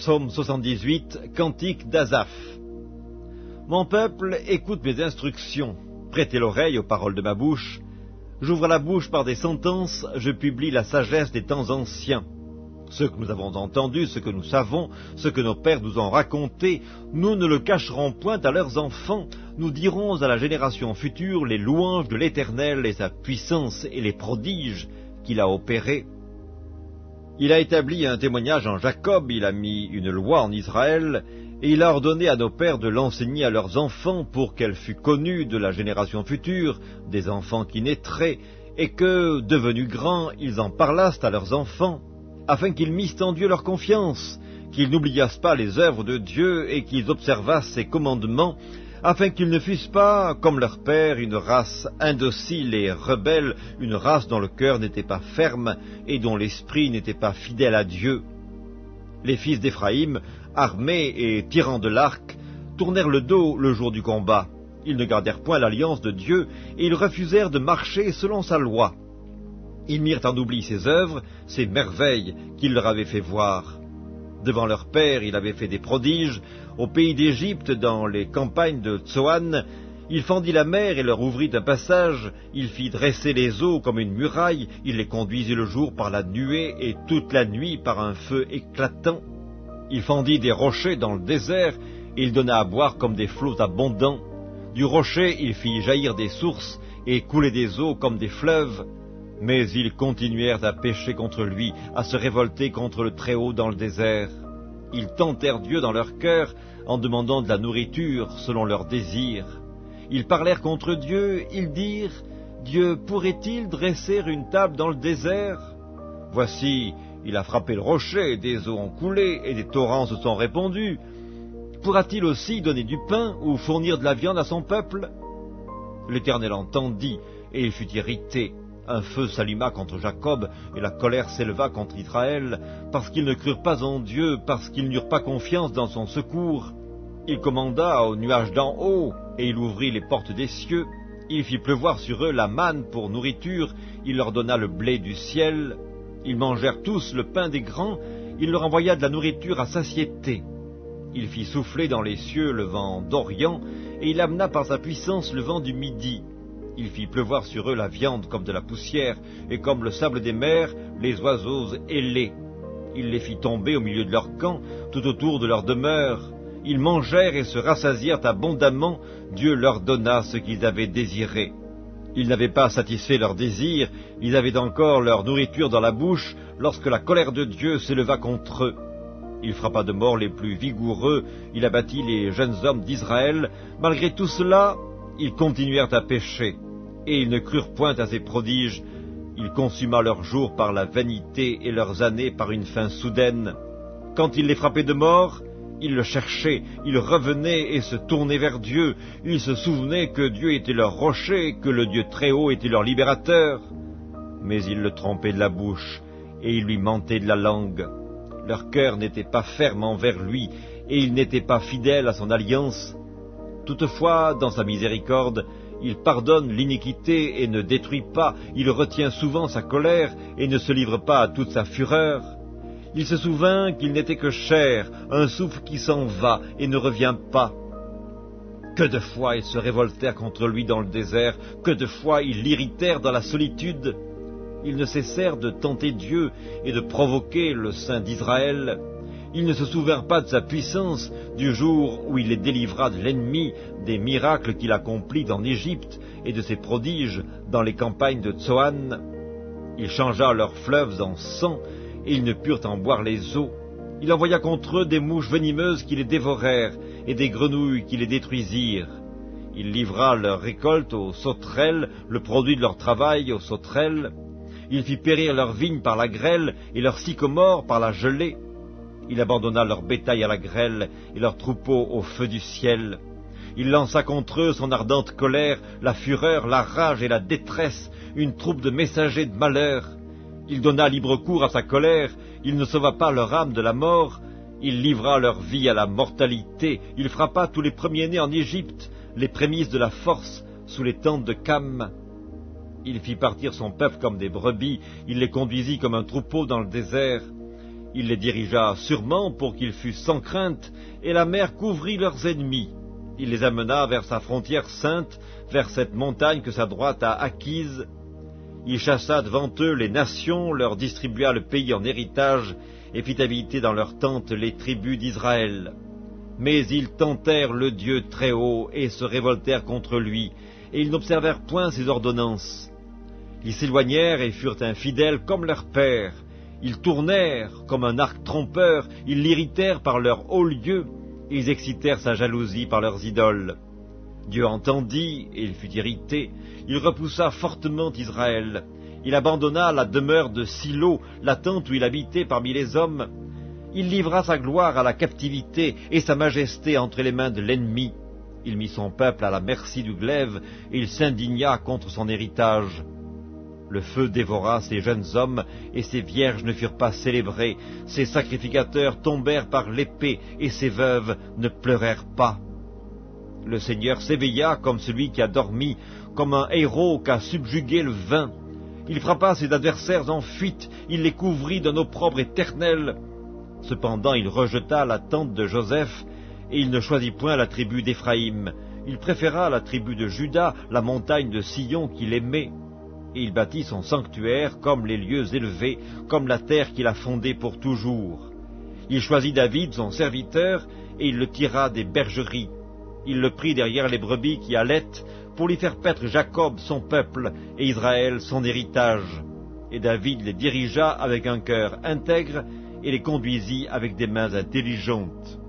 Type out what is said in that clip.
Psaume 78, Cantique d'Asaph. Mon peuple, écoute mes instructions, prêtez l'oreille aux paroles de ma bouche. J'ouvre la bouche par des sentences, je publie la sagesse des temps anciens. Ce que nous avons entendu, ce que nous savons, ce que nos pères nous ont raconté, nous ne le cacherons point à leurs enfants. Nous dirons à la génération future les louanges de l'Éternel et sa puissance et les prodiges qu'il a opérés. Il a établi un témoignage en Jacob, il a mis une loi en Israël, et il a ordonné à nos pères de l'enseigner à leurs enfants pour qu'elle fût connue de la génération future, des enfants qui naîtraient, et que, devenus grands, ils en parlassent à leurs enfants, afin qu'ils missent en Dieu leur confiance, qu'ils n'oubliassent pas les œuvres de Dieu et qu'ils observassent ses commandements, afin qu'ils ne fussent pas, comme leur père, une race indocile et rebelle, une race dont le cœur n'était pas ferme et dont l'esprit n'était pas fidèle à Dieu. Les fils d'Éphraïm, armés et tirant de l'arc, tournèrent le dos le jour du combat. Ils ne gardèrent point l'alliance de Dieu et ils refusèrent de marcher selon sa loi. Ils mirent en oubli ses œuvres, ses merveilles qu'il leur avait fait voir. Devant leur père, il avait fait des prodiges. Au pays d'Égypte, dans les campagnes de Tsoan, il fendit la mer et leur ouvrit un passage. Il fit dresser les eaux comme une muraille. Il les conduisit le jour par la nuée et toute la nuit par un feu éclatant. Il fendit des rochers dans le désert et il donna à boire comme des flots abondants. Du rocher, il fit jaillir des sources et couler des eaux comme des fleuves. Mais ils continuèrent à pécher contre lui, à se révolter contre le Très-Haut dans le désert. Ils tentèrent Dieu dans leur cœur en demandant de la nourriture selon leurs désirs. Ils parlèrent contre Dieu, ils dirent « Dieu pourrait-il dresser une table dans le désert ?» Voici, il a frappé le rocher, des eaux ont coulé et des torrents se sont répandus. Pourra-t-il aussi donner du pain ou fournir de la viande à son peuple ? L'Éternel entendit et il fut irrité. Un feu s'alluma contre Jacob, et la colère s'éleva contre Israël, parce qu'ils ne crurent pas en Dieu, parce qu'ils n'eurent pas confiance dans son secours. Il commanda aux nuages d'en haut, et il ouvrit les portes des cieux. Il fit pleuvoir sur eux la manne pour nourriture, il leur donna le blé du ciel. Ils mangèrent tous le pain des grands, il leur envoya de la nourriture à satiété. Il fit souffler dans les cieux le vent d'Orient, et il amena par sa puissance le vent du Midi. Il fit pleuvoir sur eux la viande comme de la poussière, et comme le sable des mers, les oiseaux ailés. Il les fit tomber au milieu de leur camp, tout autour de leur demeure. Ils mangèrent et se rassasièrent abondamment, Dieu leur donna ce qu'ils avaient désiré. Ils n'avaient pas satisfait leurs désirs, ils avaient encore leur nourriture dans la bouche, lorsque la colère de Dieu s'éleva contre eux. Il frappa de mort les plus vigoureux, il abattit les jeunes hommes d'Israël. Malgré tout cela, ils continuèrent à pécher, et ils ne crurent point à ses prodiges. Il consuma leurs jours par la vanité et leurs années par une fin soudaine. Quand il les frappait de mort, ils le cherchaient, ils revenaient et se tournaient vers Dieu. Ils se souvenaient que Dieu était leur rocher, que le Dieu Très-Haut était leur libérateur. Mais ils le trompaient de la bouche, et ils lui mentaient de la langue. Leur cœur n'était pas ferme envers lui, et ils n'étaient pas fidèles à son alliance. Toutefois, dans sa miséricorde, il pardonne l'iniquité et ne détruit pas, il retient souvent sa colère et ne se livre pas à toute sa fureur. Il se souvint qu'il n'était que chair, un souffle qui s'en va et ne revient pas. Que de fois ils se révoltèrent contre lui dans le désert, que de fois ils l'irritèrent dans la solitude. Ils ne cessèrent de tenter Dieu et de provoquer le Saint d'Israël. Ils ne se souvinrent pas de sa puissance, du jour où il les délivra de l'ennemi, des miracles qu'il accomplit en Égypte et de ses prodiges dans les campagnes de Tsoan. Il changea leurs fleuves en sang, et ils ne purent en boire les eaux. Il envoya contre eux des mouches venimeuses qui les dévorèrent, et des grenouilles qui les détruisirent. Il livra leur récolte aux sauterelles, le produit de leur travail aux sauterelles. Il fit périr leurs vignes par la grêle, et leurs sycomores par la gelée. Il abandonna leur bétail à la grêle, et leurs troupeaux au feu du ciel. Il lança contre eux son ardente colère, la fureur, la rage et la détresse, une troupe de messagers de malheur. Il donna libre cours à sa colère, il ne sauva pas leur âme de la mort, il livra leur vie à la mortalité, il frappa tous les premiers-nés en Égypte, les prémices de la force, sous les tentes de Cam. Il fit partir son peuple comme des brebis, il les conduisit comme un troupeau dans le désert. Il les dirigea sûrement pour qu'ils fussent sans crainte, et la mer couvrit leurs ennemis. Il les amena vers sa frontière sainte, vers cette montagne que sa droite a acquise. Il chassa devant eux les nations, leur distribua le pays en héritage, et fit habiter dans leurs tentes les tribus d'Israël. Mais ils tentèrent le Dieu très haut, et se révoltèrent contre lui, et ils n'observèrent point ses ordonnances. Ils s'éloignèrent et furent infidèles comme leur père. Ils tournèrent comme un arc trompeur, ils l'irritèrent par leurs hauts lieux, ils excitèrent sa jalousie par leurs idoles. Dieu entendit, et il fut irrité, il repoussa fortement Israël. Il abandonna la demeure de Silo, la tente où il habitait parmi les hommes. Il livra sa gloire à la captivité et sa majesté entre les mains de l'ennemi. Il mit son peuple à la merci du glaive, et il s'indigna contre son héritage. Le feu dévora ses jeunes hommes, et ses vierges ne furent pas célébrées. Ses sacrificateurs tombèrent par l'épée, et ses veuves ne pleurèrent pas. Le Seigneur s'éveilla comme celui qui a dormi, comme un héros qu'a subjugué le vin. Il frappa ses adversaires en fuite, il les couvrit d'un opprobre éternel. Cependant il rejeta la tente de Joseph, et il ne choisit point la tribu d'Éphraïm. Il préféra la tribu de Juda, la montagne de Sion qu'il aimait. Et il bâtit son sanctuaire comme les lieux élevés, comme la terre qu'il a fondée pour toujours. Il choisit David, son serviteur, et il le tira des bergeries. Il le prit derrière les brebis qui allaitent, pour lui faire paître Jacob, son peuple, et Israël, son héritage. Et David les dirigea avec un cœur intègre, et les conduisit avec des mains intelligentes.